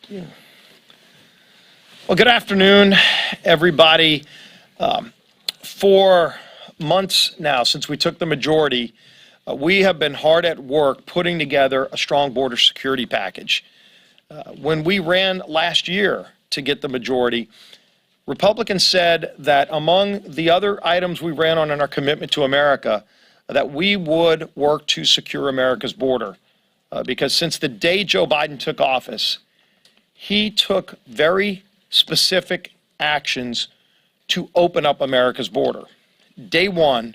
Well, good afternoon, everybody. For months now, since we took the majority, we have been hard at work putting together a strong border security package. When we ran last year to get the majority, Republicans said that among the other items we ran on in our commitment to America, that we would work to secure America's border. Because since the day Joe Biden took office, he took very specific actions to open up America's border. Day one,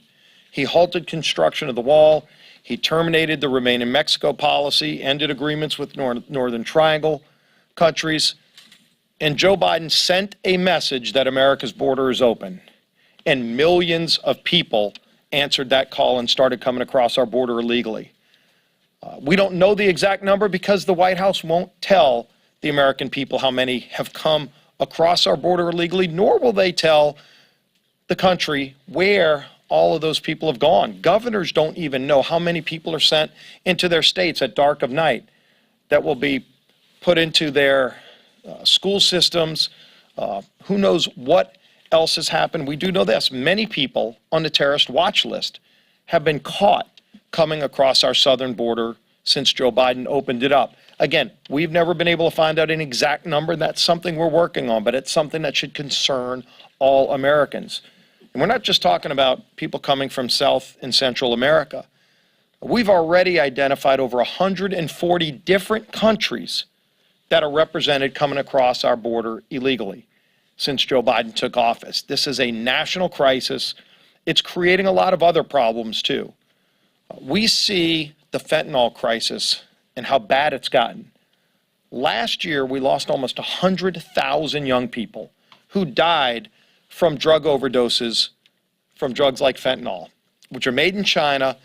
he halted construction of the wall. He terminated the Remain in Mexico policy, ended agreements with Northern Triangle countries. And Joe Biden sent a message that America's border is open. And millions of people answered that call and started coming across our border illegally. We don't know the exact number because the White House won't tell the American people how many have come across our border illegally, nor will they tell the country where all of those people have gone. Governors don't even know how many people are sent into their states at dark of night that will be put into their school systems. Who knows what else has happened? We do know this. Many people on the terrorist watch list have been caught coming across our southern border since Joe Biden opened it up. Again, we've never been able to find out an exact number. That's something we're working on, but it's something that should concern all Americans. And we're not just talking about people coming from South and Central America. We've already identified over 140 different countries that are represented coming across our border illegally since Joe Biden took office. This is a national crisis. It's creating a lot of other problems, too. We see the fentanyl crisis and how bad it's gotten. Last year, we lost almost 100,000 young people who died from drug overdoses from drugs like fentanyl, which are made in China,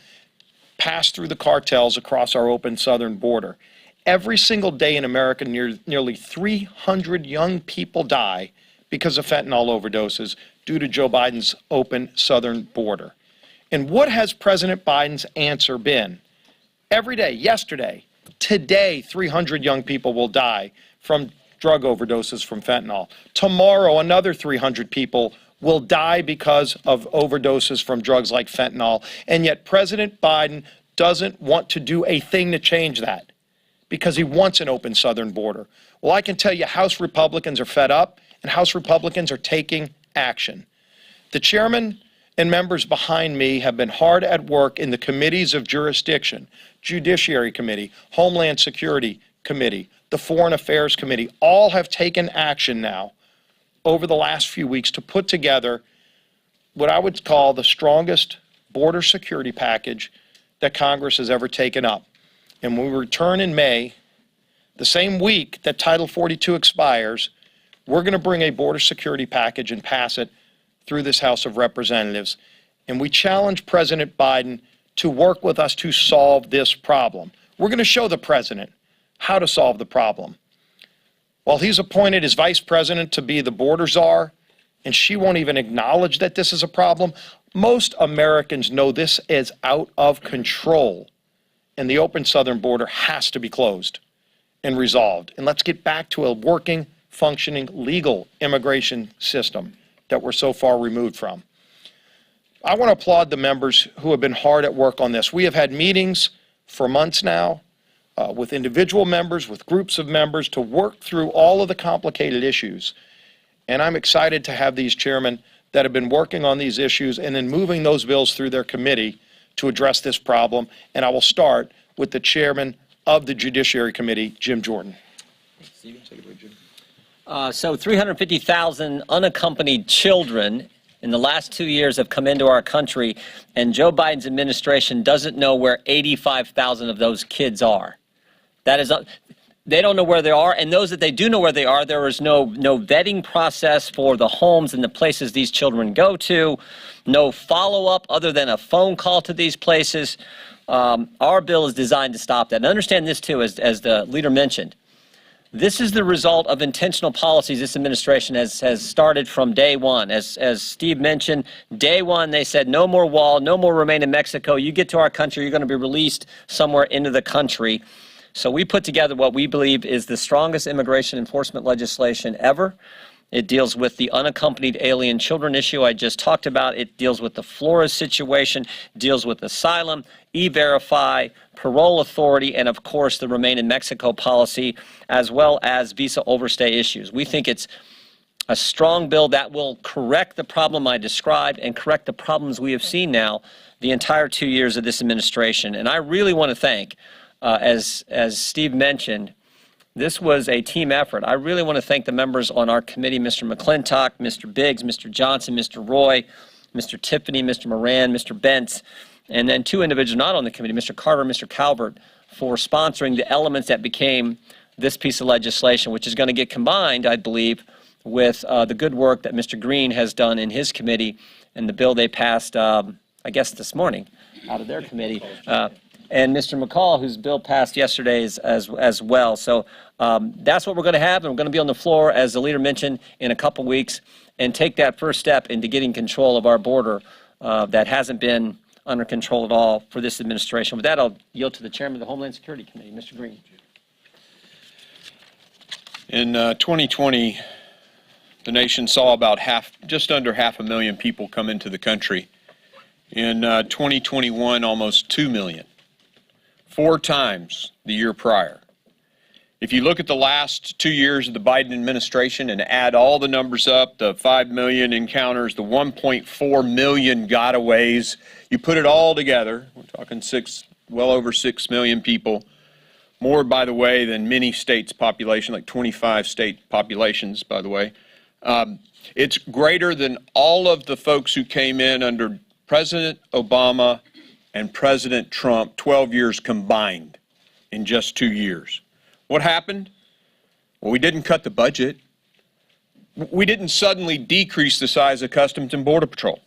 passed through the cartels across our open southern border. Every single day in America, nearly 300 young people die because of fentanyl overdoses due to Joe Biden's open southern border. And what has President Biden's answer been? Every day, yesterday, today, 300 young people will die from drug overdoses from fentanyl. Tomorrow, another 300 people will die because of overdoses from drugs like fentanyl. And yet President Biden doesn't want to do a thing to change that because he wants an open southern border. Well, I can tell you House Republicans are fed up and House Republicans are taking action. The chairman and members behind me have been hard at work in the committees of jurisdiction, Judiciary Committee, Homeland Security Committee, the Foreign Affairs Committee. All have taken action now over the last few weeks to put together what I would call the strongest border security package that Congress has ever taken up. And when we return in May, the same week that Title 42 expires, we're going to bring a border security package and pass it through this House of Representatives. And we challenge President Biden to work with us to solve this problem. We're going to show the president how to solve the problem. While he's appointed his vice president to be the border czar, and she won't even acknowledge that this is a problem, most Americans know this is out of control. And the open southern border has to be closed and resolved. And let's get back to a working, functioning, legal immigration system that we're so far removed from. I want to applaud the members who have been hard at work on this. We have had meetings for months now with individual members, with groups of members to work through all of the complicated issues. And I'm excited to have these chairmen that have been working on these issues and then moving those bills through their committee to address this problem. And I will start with the chairman of the Judiciary Committee, Jim Jordan. Stephen, take it away, Jim. So 350,000 unaccompanied children in the last 2 years have come into our country, and Joe Biden's administration doesn't know where 85,000 of those kids are. That is, they don't know where they are, and those that they do know where they are, there is no vetting process for the homes and the places these children go to, no follow-up other than a phone call to these places. Our bill is designed to stop that. And understand this, too, as the leader mentioned. This is the result of intentional policies this administration has started from day one. As Steve mentioned, day one they said no more wall, no more remain in Mexico. You get to our country, you're going to be released somewhere into the country. So we put together what we believe is the strongest immigration enforcement legislation ever. It deals with the unaccompanied alien children issue I just talked about. It deals with the Flores situation, deals with asylum, E-Verify, parole authority, and of course the Remain in Mexico policy, as well as visa overstay issues. We think it's a strong bill that will correct the problem I described and correct the problems we have seen now the entire 2 years of this administration. And I really want to thank, as Steve mentioned, this was a team effort. I really want to thank the members on our committee, Mr. McClintock, Mr. Biggs, Mr. Johnson, Mr. Roy, Mr. Tiffany, Mr. Moran, Mr. Bentz, and then two individuals not on the committee, Mr. Carter and Mr. Calvert, for sponsoring the elements that became this piece of legislation, which is going to get combined, I believe, with the good work that Mr. Green has done in his committee and the bill they passed, I guess, this morning out of their committee. And Mr. McCall, whose bill passed yesterday as well. So that's what we're going to have, and we're going to be on the floor, as the leader mentioned, in a couple weeks, and take that first step into getting control of our border that hasn't been under control at all for this administration. With that, I'll yield to the chairman of the Homeland Security Committee, Mr. Green. In 2020, the nation saw about just under 500,000 people come into the country. In 2021, almost 2 million. 4 times the year prior. If you look at the last 2 years of the Biden administration and add all the numbers up, the 5 million encounters, the 1.4 million gotaways, you put it all together, we're talking well over 6 million people, more, by the way, than many states' population, like 25 state populations, by the way. It's greater than all of the folks who came in under President Obama and President Trump, 12 years combined in just 2 years. What happened? Well, we didn't cut the budget. We didn't suddenly decrease the size of Customs and Border Patrol.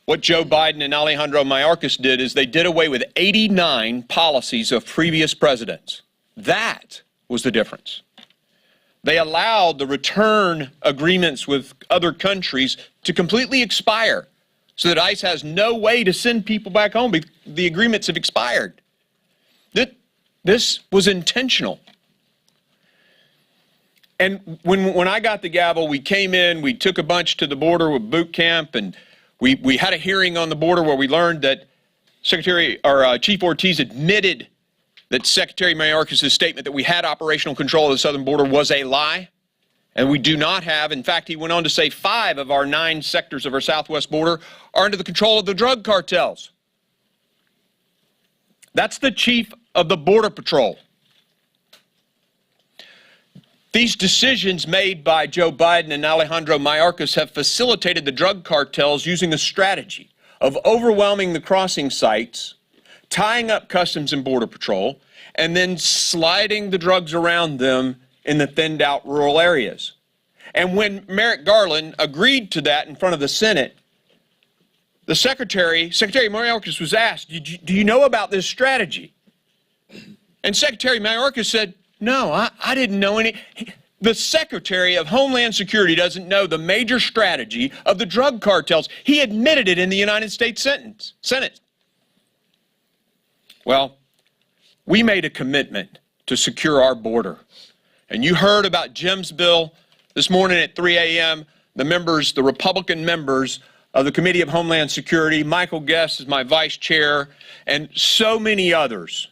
What Joe Biden and Alejandro Mayorkas did is they did away with 89 policies of previous presidents. That was the difference. They allowed the return agreements with other countries to completely expire, so that ICE has no way to send people back home because the agreements have expired. This was intentional. And when I got the gavel, we came in, we took a bunch to the border with boot camp, and we had a hearing on the border where we learned that Chief Ortiz admitted that Secretary Mayorkas' statement that we had operational control of the southern border was a lie. And we do not have. In fact, he went on to say 5 of our 9 sectors of our southwest border are under the control of the drug cartels. That's the chief of the Border Patrol. These decisions made by Joe Biden and Alejandro Mayorkas have facilitated the drug cartels using a strategy of overwhelming the crossing sites, tying up Customs and Border Patrol, and then sliding the drugs around them in the thinned out rural areas. And when Merrick Garland agreed to that in front of the Senate, the Secretary Mayorkas was asked, do you know about this strategy? And Secretary Mayorkas said, no, I didn't know any. The Secretary of Homeland Security doesn't know the major strategy of the drug cartels. He admitted it in the United States Senate. Well, we made a commitment to secure our border. And you heard about Jim's bill this morning at 3 a.m. The Republican members of the Committee of Homeland Security, Michael Guest is my vice chair, and so many others,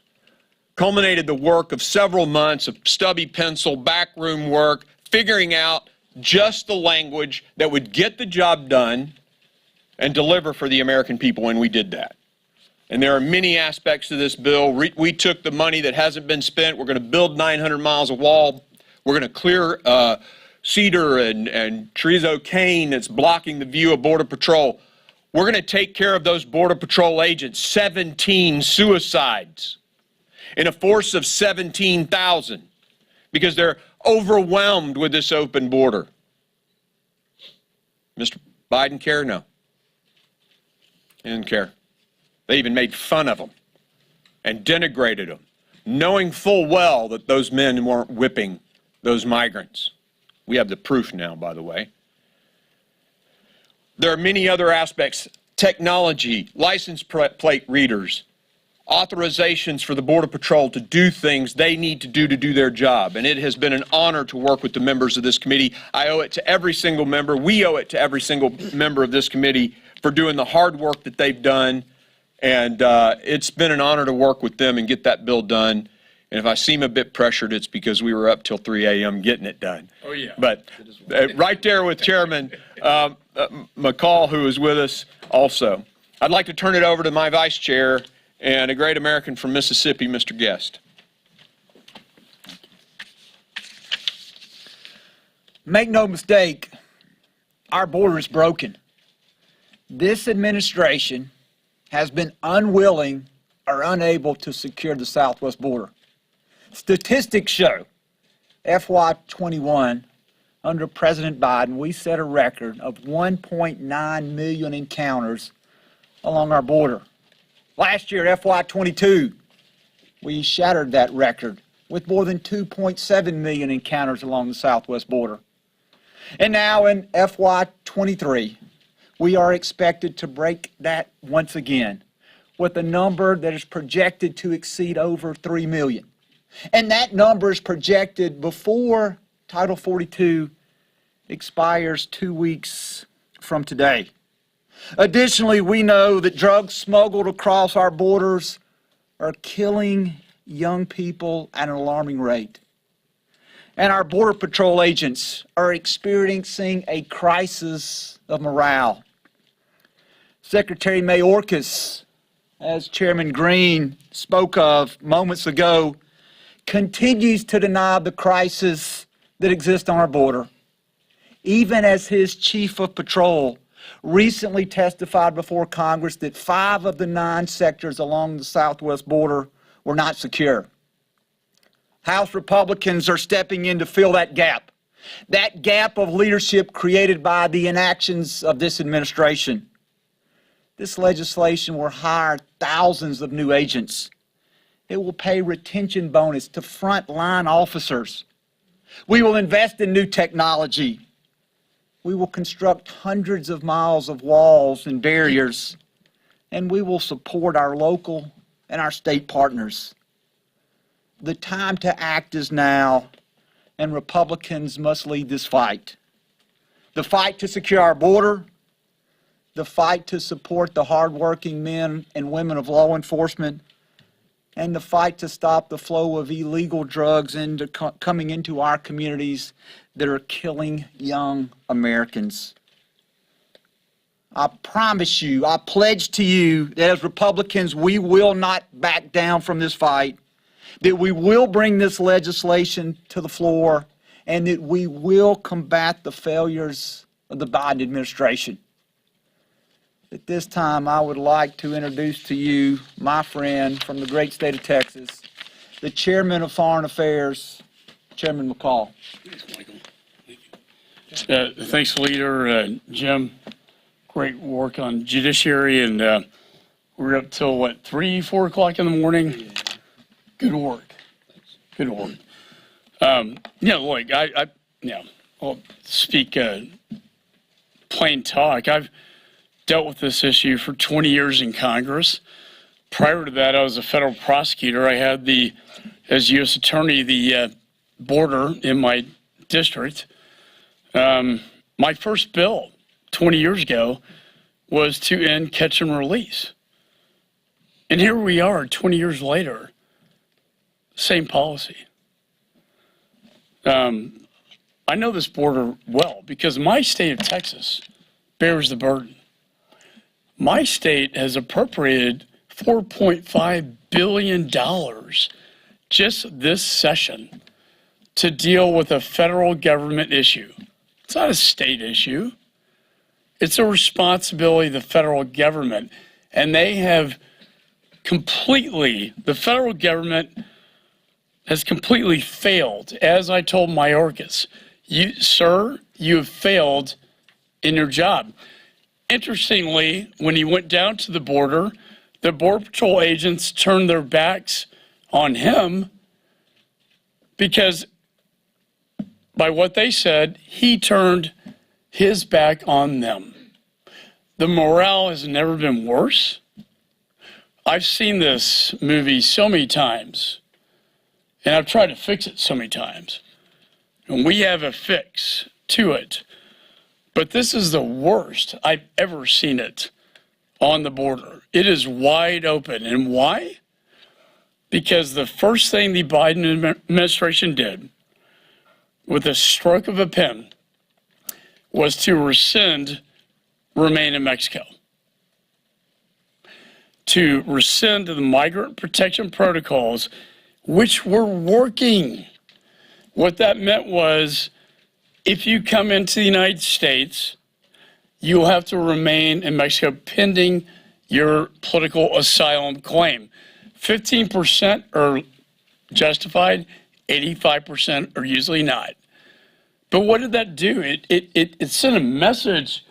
culminated the work of several months of stubby pencil, backroom work, figuring out just the language that would get the job done and deliver for the American people, and we did that. And there are many aspects to this bill. We took the money that hasn't been spent. We're going to build 900 miles of wall. We're going to clear cedar and chorizo cane that's blocking the view of Border Patrol. We're going to take care of those Border Patrol agents. 17 suicides in a force of 17,000 because they're overwhelmed with this open border. Mr. Biden care? No. He didn't care. They even made fun of them and denigrated them, knowing full well that those men weren't whipping those migrants. We have the proof now, by the way. There are many other aspects: technology, license plate readers, authorizations for the Border Patrol to do things they need to do their job. And it has been an honor to work with the members of this committee. I owe it to every single member. We owe it to every single member of this committee for doing the hard work that they've done. And it's been an honor to work with them and get that bill done. And if I seem a bit pressured, it's because we were up till 3 a.m. getting it done. Oh, yeah. But right there with Chairman McCall, who is with us also. I'd like to turn it over to my vice chair and a great American from Mississippi, Mr. Guest. Make no mistake, our border is broken. This administration has been unwilling or unable to secure the southwest border. Statistics show FY21, under President Biden, we set a record of 1.9 million encounters along our border. Last year, FY22, we shattered that record with more than 2.7 million encounters along the southwest border. And now in FY23, we are expected to break that once again with a number that is projected to exceed over 3 million. And that number is projected before Title 42 expires 2 weeks from today. Additionally, we know that drugs smuggled across our borders are killing young people at an alarming rate. And our Border Patrol agents are experiencing a crisis of morale. Secretary Mayorkas, as Chairman Green spoke of moments ago, continues to deny the crisis that exists on our border, even as his chief of patrol recently testified before Congress that 5 of the 9 sectors along the southwest border were not secure. House Republicans are stepping in to fill that gap of leadership created by the inactions of this administration. This legislation will hire thousands of new agents. It will pay retention bonus to frontline officers. We will invest in new technology. We will construct hundreds of miles of walls and barriers, and we will support our local and our state partners. The time to act is now, and Republicans must lead this fight. The fight to secure our border, the fight to support the hardworking men and women of law enforcement, and the fight to stop the flow of illegal drugs coming into our communities that are killing young Americans. I promise you, I pledge to you that as Republicans, we will not back down from this fight, that we will bring this legislation to the floor, and that we will combat the failures of the Biden administration. At this time, I would like to introduce to you my friend from the great state of Texas, the Chairman of Foreign Affairs, Chairman McCall. Thanks, Leader. Jim, great work on judiciary, and we're up till, what, 3, 4 o'clock in the morning? Good work. Good work. Look, I'll speak plain talk. I've dealt with this issue for 20 years in Congress. Prior to that, I was a federal prosecutor. I had as U.S. Attorney, the border in my district. My first bill 20 years ago was to end catch and release. And here we are 20 years later, same policy. I know this border well because my state of Texas bears the burden. My state has appropriated $4.5 billion just this session to deal with a federal government issue. It's not a state issue. It's a responsibility of the federal government. And they have the federal government has completely failed. As I told Mayorkas, sir, you have failed in your job. Interestingly, when he went down to the Border Patrol agents turned their backs on him because, by what they said, he turned his back on them. The morale has never been worse. I've seen this movie so many times, and I've tried to fix it so many times. And we have a fix to it. But this is the worst I've ever seen it on the border. It is wide open. And why? Because the first thing the Biden administration did with a stroke of a pen was to rescind Remain in Mexico, to rescind the migrant protection protocols, which were working. What that meant was, if you come into the United States, you'll have to remain in Mexico pending your political asylum claim. 15% are justified, 85% are usually not. But what did that do? It sent a message.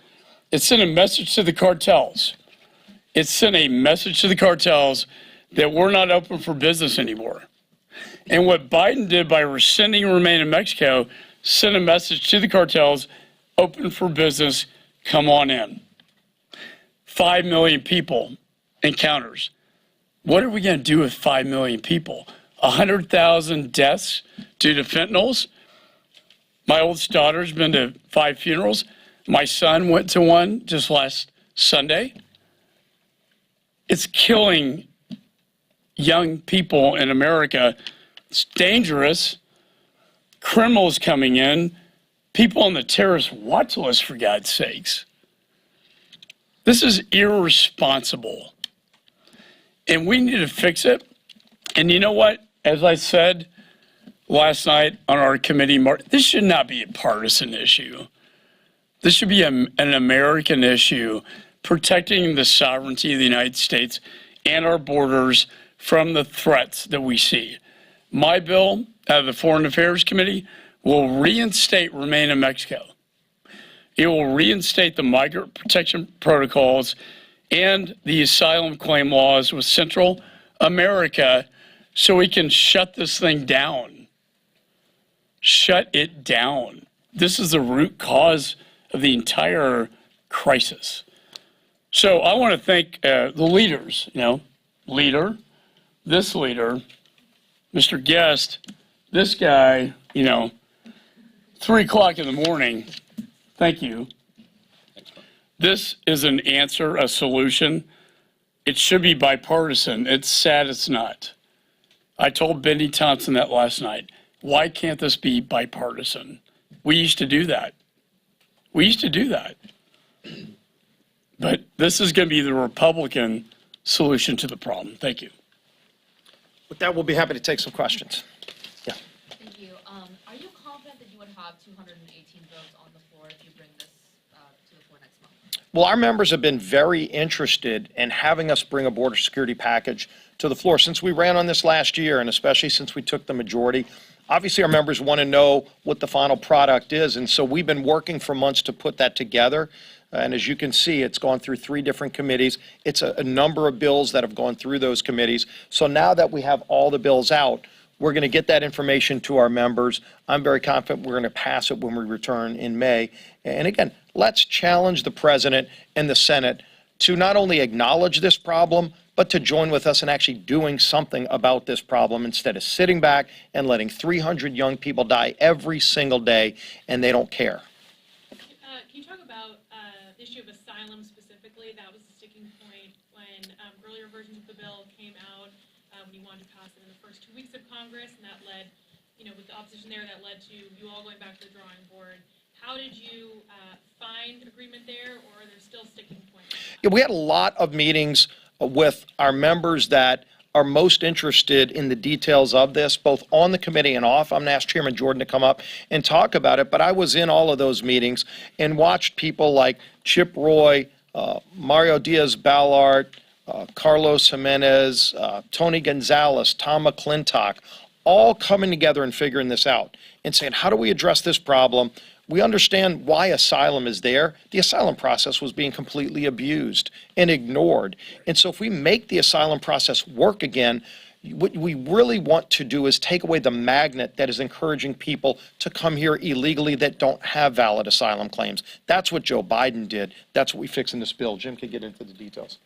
It sent a message to the cartels. It sent a message to the cartels that we're not open for business anymore. And what Biden did by rescinding Remain in Mexico sent a message to the cartels, open for business, come on in. 5 million people encounters. What are we going to do with 5 million people? 100,000 deaths due to fentanyls? My oldest daughter's been to 5 funerals. My son went to one just last Sunday. It's killing young people in America. It's dangerous. Criminals coming in, people on the terrorist watch list, for God's sakes. This is irresponsible. And we need to fix it. And you know what? As I said last night on our committee, this should not be a partisan issue. This should be an American issue, protecting the sovereignty of the United States and our borders from the threats that we see. My bill out of the Foreign Affairs Committee will reinstate Remain in Mexico. It will reinstate the migrant protection protocols and the asylum claim laws with Central America so we can shut this thing down. Shut it down. This is the root cause of the entire crisis. So I want to thank the leaders, this leader, Mr. Guest, this guy, 3 o'clock in the morning. Thank you. This is an answer, a solution. It should be bipartisan. It's sad it's not. I told Benny Thompson that last night. Why can't this be bipartisan? We used to do that. But this is going to be the Republican solution to the problem. Thank you. With that, we'll be happy to take some questions. Yeah. Thank you. Are you confident that you would have 218 votes on the floor if you bring this to the floor next month? Well, our members have been very interested in having us bring a border security package to the floor. Since we ran on this last year, and especially since we took the majority, obviously our members want to know what the final product is. And so we've been working for months to put that together. And as you can see, it's gone through 3 different committees. It's a number of bills that have gone through those committees. So now that we have all the bills out, we're going to get that information to our members. I'm very confident we're going to pass it when we return in May. And again, let's challenge the president and the Senate to not only acknowledge this problem, but to join with us in actually doing something about this problem instead of sitting back and letting 300 young people die every single day and they don't care. Can you talk about the issue of asylum specifically? That was the sticking point when earlier versions of the bill came out, when you wanted to pass it in the first 2 weeks of Congress, and that led, with the opposition there, that led to you all going back to the drawing board. How did you find agreement there, or are there still sticking points? Yeah, we had a lot of meetings with our members that are most interested in the details of this, both on the committee and off. I'm going to ask Chairman Jordan to come up and talk about it, but I was in all of those meetings and watched people like Chip Roy, Mario Diaz-Balart, Carlos Jimenez, Tony Gonzalez, Tom McClintock, all coming together and figuring this out and saying, how do we address this problem? We understand why asylum is there. The asylum process was being completely abused and ignored. And so if we make the asylum process work again, what we really want to do is take away the magnet that is encouraging people to come here illegally that don't have valid asylum claims. That's what Joe Biden did. That's what we fix in this bill. Jim can get into the details.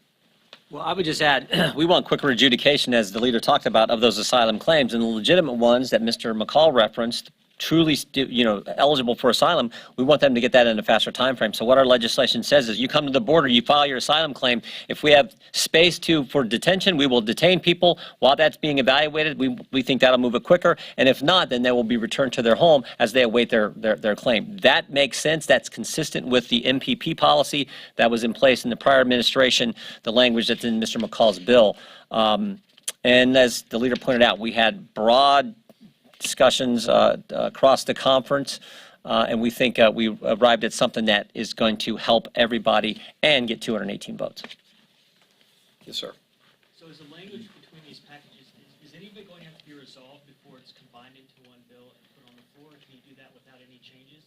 Well, I would just add, we want quicker adjudication, as the leader talked about, of those asylum claims, and the legitimate ones that Mr. McCall referenced, truly, eligible for asylum, we want them to get that in a faster time frame. So what our legislation says is you come to the border, you file your asylum claim. If we have space for detention, we will detain people while that's being evaluated. We think that'll move it quicker. And if not, then they will be returned to their home as they await their claim. That makes sense. That's consistent with the MPP policy that was in place in the prior administration, the language that's in Mr. McCall's bill. And as the leader pointed out, we had broad discussions across the conference, and we think we arrived at something that is going to help everybody and get 218 votes. Yes, sir. So is the language between these packages, is any of it going to have to be resolved before it's combined into one bill and put on the floor? Can you do that without any changes?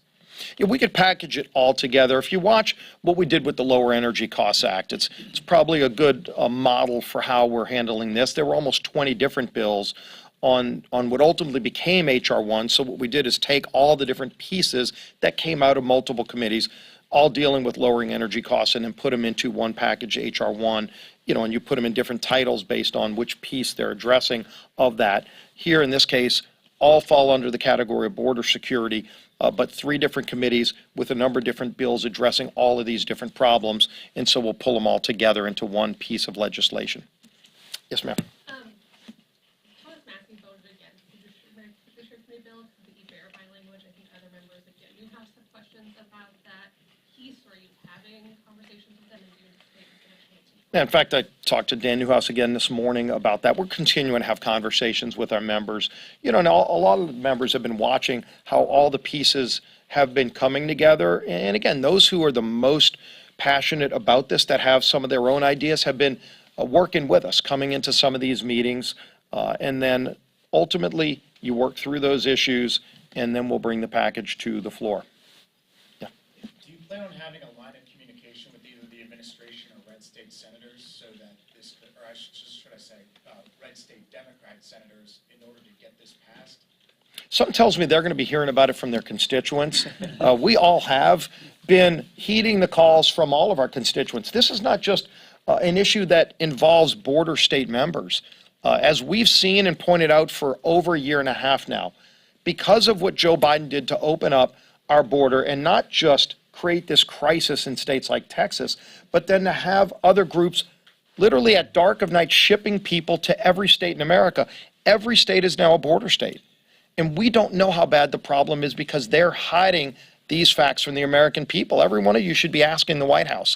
Yeah, we could package it all together. If you watch what we did with the Lower Energy Costs Act, it's probably a good model for how we're handling this. There were almost 20 different bills on what ultimately became H.R. 1. So what we did is take all the different pieces that came out of multiple committees, all dealing with lowering energy costs, and then put them into one package, H.R. 1, and you put them in different titles based on which piece they're addressing of that. Here, in this case, all fall under the category of border security, but 3 different committees with a number of different bills addressing all of these different problems, and so we'll pull them all together into one piece of legislation. Yes, ma'am. Thomas Massey voted against the petition committee bill because of the e-verify language. I think other members of the Newhouse have questions about that piece. Are you having conversations with them and do you anticipate it's going to change? Yeah, in fact, I talked to Dan Newhouse again this morning about that. We're continuing to have conversations with our members. And a lot of the members have been watching how all the pieces have been coming together. And again, those who are the most passionate about this, that have some of their own ideas, have been working with us, coming into some of these meetings. And then ultimately, you work through those issues, and then we'll bring the package to the floor. Yeah. Do you plan on having a line of communication with either the administration or red state senators so that this, or should I say, red state Democrat senators, in order to get this passed? Something tells me they're going to be hearing about it from their constituents. We all have been heeding the calls from all of our constituents. This is not just an issue that involves border state members. As we've seen and pointed out for over a year and a half now, because of what Joe Biden did to open up our border and not just create this crisis in states like Texas, but then to have other groups literally at dark of night shipping people to every state in America. Every state is now a border state. And we don't know how bad the problem is because they're hiding these facts from the American people. Every one of you should be asking the White House,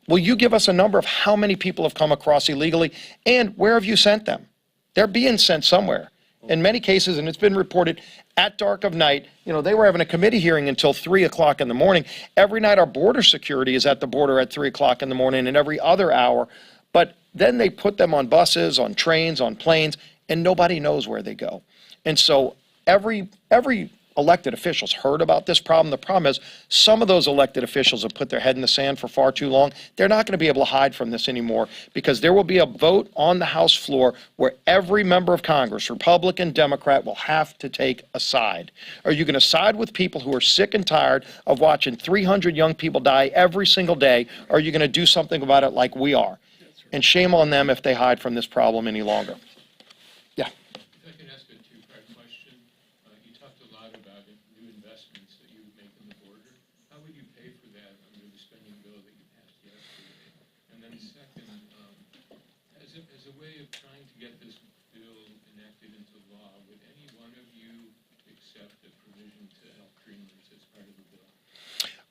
will you give us a number of how many people have come across illegally and where have you sent them? They're being sent somewhere. In many cases, and it's been reported, at dark of night, they were having a committee hearing until 3 o'clock in the morning. Every night our border security is at the border at 3 o'clock in the morning and every other hour. But then they put them on buses, on trains, on planes, and nobody knows where they go. And so every elected officials heard about this problem. The problem is some of those elected officials have put their head in the sand for far too long. They're not going to be able to hide from this anymore because there will be a vote on the House floor where every member of Congress, Republican, Democrat, will have to take a side. Are you going to side with people who are sick and tired of watching 300 young people die every single day? Or are you going to do something about it like we are? And shame on them if they hide from this problem any longer. Yeah. If I can ask a two-part question. You talked a lot about new investments that you would make in the border. How would you pay for that under the spending bill that you passed yesterday? And then second, as a way of trying to get this bill enacted into law, would any one of you accept a provision to help dreamers as part of the bill?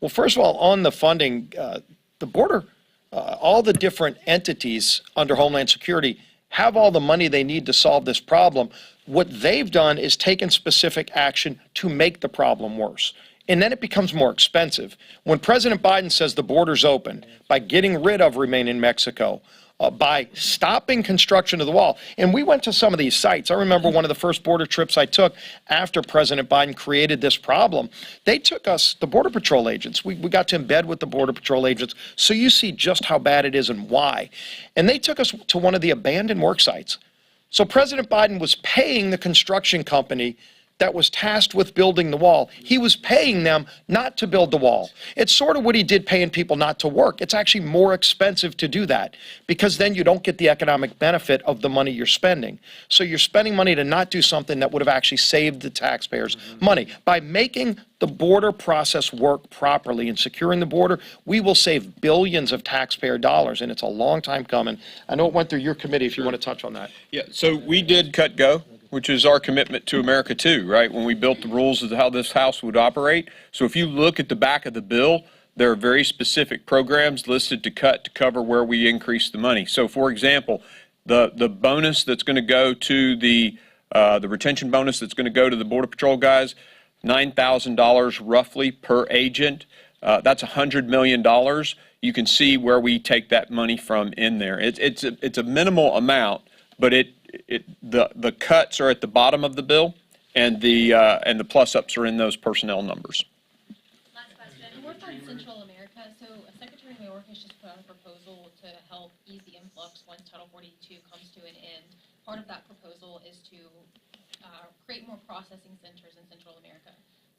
Well, first of all, on the funding, the border, all the different entities under Homeland Security have all the money they need to solve this problem. What they've done is taken specific action to make the problem worse. And then it becomes more expensive. When President Biden says the border's open by getting rid of Remain in Mexico, by stopping construction of the wall. And we went to some of these sites. I remember one of the first border trips I took after President Biden created this problem. They took us, the Border Patrol agents, we got to embed with the Border Patrol agents, so you see just how bad it is and why. And they took us to one of the abandoned work sites. So President Biden was paying the construction company that was tasked with building the wall, he was paying them not to build the wall. It's sort of what he did paying people not to work. It's actually more expensive to do that because then you don't get the economic benefit of the money you're spending. So you're spending money to not do something that would have actually saved the taxpayers money. By making the border process work properly and securing the border, we will save billions of taxpayer dollars, and it's a long time coming. I know it went through your committee if you want to touch on that. Yeah, so we did cut go, which is our commitment to America too, right? When we built the rules of how this House would operate. So if you look at the back of the bill, there are very specific programs listed to cut to cover where we increase the money. So for example, the bonus that's going to go to the retention bonus that's going to go to the Border Patrol guys, $9,000 roughly per agent. That's $100 million. You can see where we take that money from in there. It's a minimal amount, but the cuts are at the bottom of the bill, and the plus-ups are in those personnel numbers. Last question. Work on Central America. So Secretary Mayorkas just put out a proposal to help ease the influx once Title 42 comes to an end. Part of that proposal is to create more processing centers in Central America.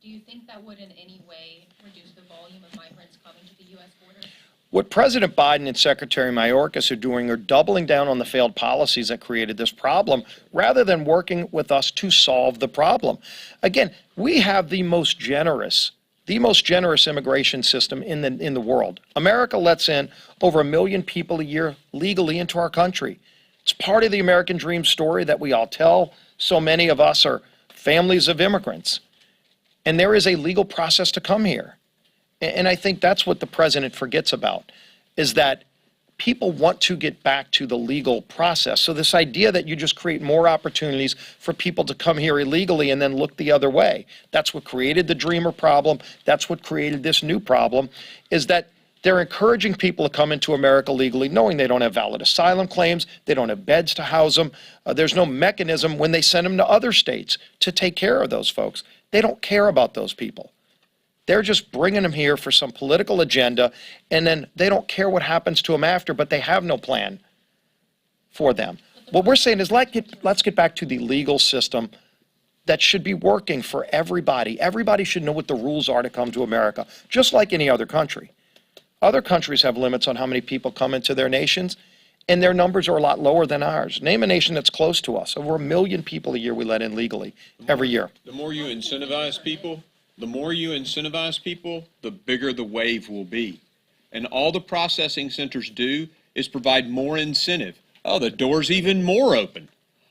Do you think that would in any way reduce the volume of migrants coming to the U.S. border? What President Biden and Secretary Mayorkas are doing are doubling down on the failed policies that created this problem rather than working with us to solve the problem. Again, we have the most generous immigration system in the world. America lets in over 1 million people a year legally into our country. It's part of the American dream story that we all tell. So many of us are families of immigrants. And there is a legal process to come here. And I think that's what the president forgets about, is that people want to get back to the legal process. So this idea that you just create more opportunities for people to come here illegally and then look the other way, that's what created the Dreamer problem. That's what created this new problem, is that they're encouraging people to come into America legally, knowing they don't have valid asylum claims, they don't have beds to house them. There's no mechanism when they send them to other states to take care of those folks. They don't care about those people. They're just bringing them here for some political agenda, and then they don't care what happens to them after, but they have no plan for them. What we're saying is let's get back to the legal system that should be working for everybody. Everybody should know what the rules are to come to America, just like any other country. Other countries have limits on how many people come into their nations, and their numbers are a lot lower than ours. Name a nation that's close to us. Over 1 million people a year we let in legally every year. The more you incentivize people, the bigger the wave will be. And all the processing centers do is provide more incentive. Oh, the door's even more open.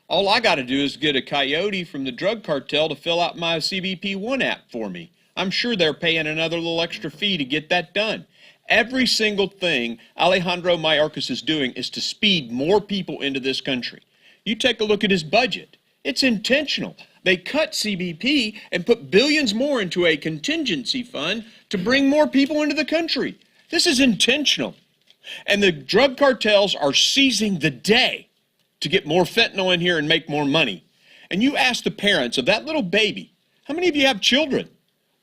All I got to do is get a coyote from the drug cartel to fill out my CBP One app for me. I'm sure they're paying another little extra fee to get that done. Every single thing Alejandro Mayorkas is doing is to speed more people into this country. You take a look at his budget. It's intentional. They cut CBP and put billions more into a contingency fund to bring more people into the country. This is intentional. And the drug cartels are seizing the day to get more fentanyl in here and make more money. And you ask the parents of that little baby, how many of you have children,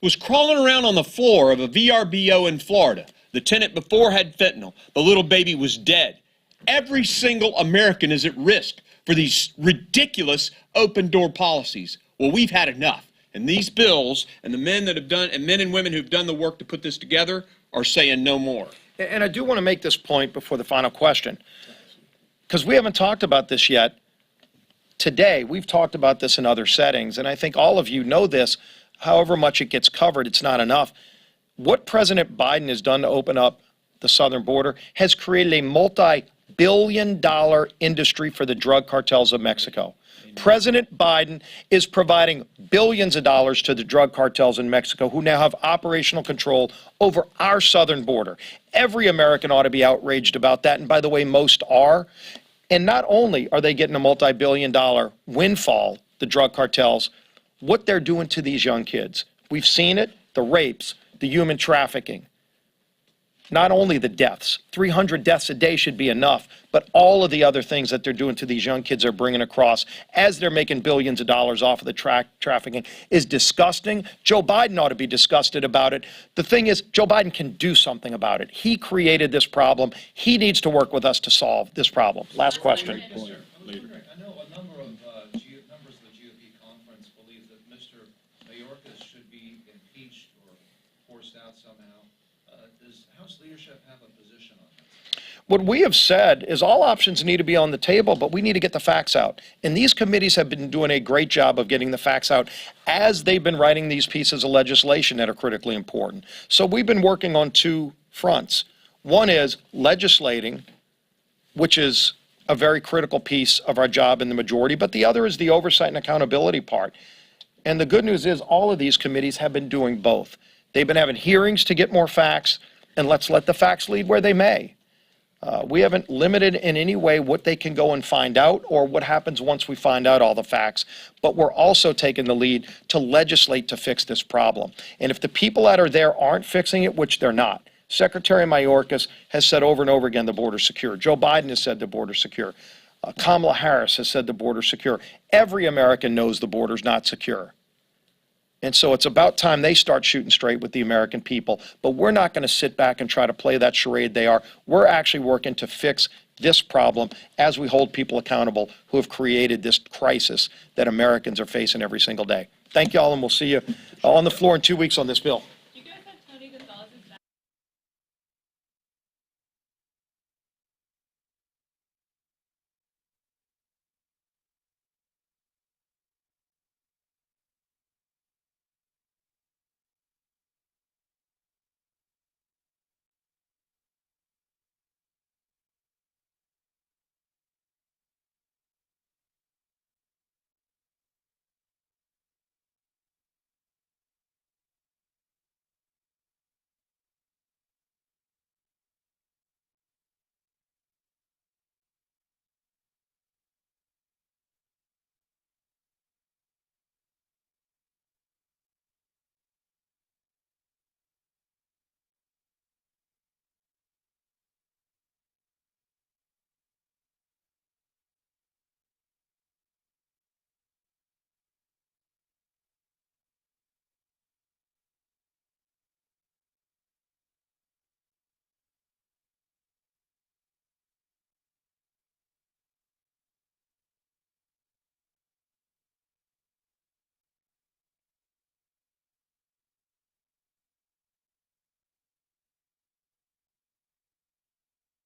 was crawling around on the floor of a VRBO in Florida. The tenant before had fentanyl. The little baby was dead. Every single American is at risk for these ridiculous open-door policies. Well, we've had enough. And these bills and the men that have done, and men and women who've done the work to put this together are saying no more. And I do want to make this point before the final question, because we haven't talked about this yet. Today, we've talked about this in other settings, and I think all of you know this. However much it gets covered, it's not enough. What President Biden has done to open up the southern border has created a multi-billion-dollar industry for the drug cartels of Mexico. President Biden is providing billions of dollars to the drug cartels in Mexico, who now have operational control over our southern border. Every American ought to be outraged about that, and by the way, most are. And not only are they getting a multi-billion-dollar windfall, the drug cartels, what they're doing to these young kids. We've seen it, the rapes, the human trafficking. Not only the deaths, 300 deaths a day should be enough, but all of the other things that they're doing to these young kids are bringing across as they're making billions of dollars off of the trafficking is disgusting. Joe Biden ought to be disgusted about it. The thing is, Joe Biden can do something about it. He created this problem. He needs to work with us to solve this problem. Last question. Yes, sir. I know a number of members of the GOP conference believe that Mr. out somehow. Does House leadership have a position on that? What we have said is all options need to be on the table, but we need to get the facts out. And these committees have been doing a great job of getting the facts out as they've been writing these pieces of legislation that are critically important. So we've been working on two fronts. One is legislating, which is a very critical piece of our job in the majority, but the other is the oversight and accountability part. And the good news is all of these committees have been doing both. They've been having hearings to get more facts, and let's let the facts lead where they may. We haven't limited in any way what they can go and find out or what happens once we find out all the facts, but we're also taking the lead to legislate to fix this problem. And if the people that are there aren't fixing it, which they're not, Secretary Mayorkas has said over and over again the border's secure. Joe Biden has said the border's secure. Kamala Harris has said the border's secure. Every American knows the border's not secure. And so it's about time they start shooting straight with the American people. But we're not going to sit back and try to play that charade they are. We're actually working to fix this problem as we hold people accountable who have created this crisis that Americans are facing every single day. Thank you all, and we'll see you on the floor in 2 weeks on this bill.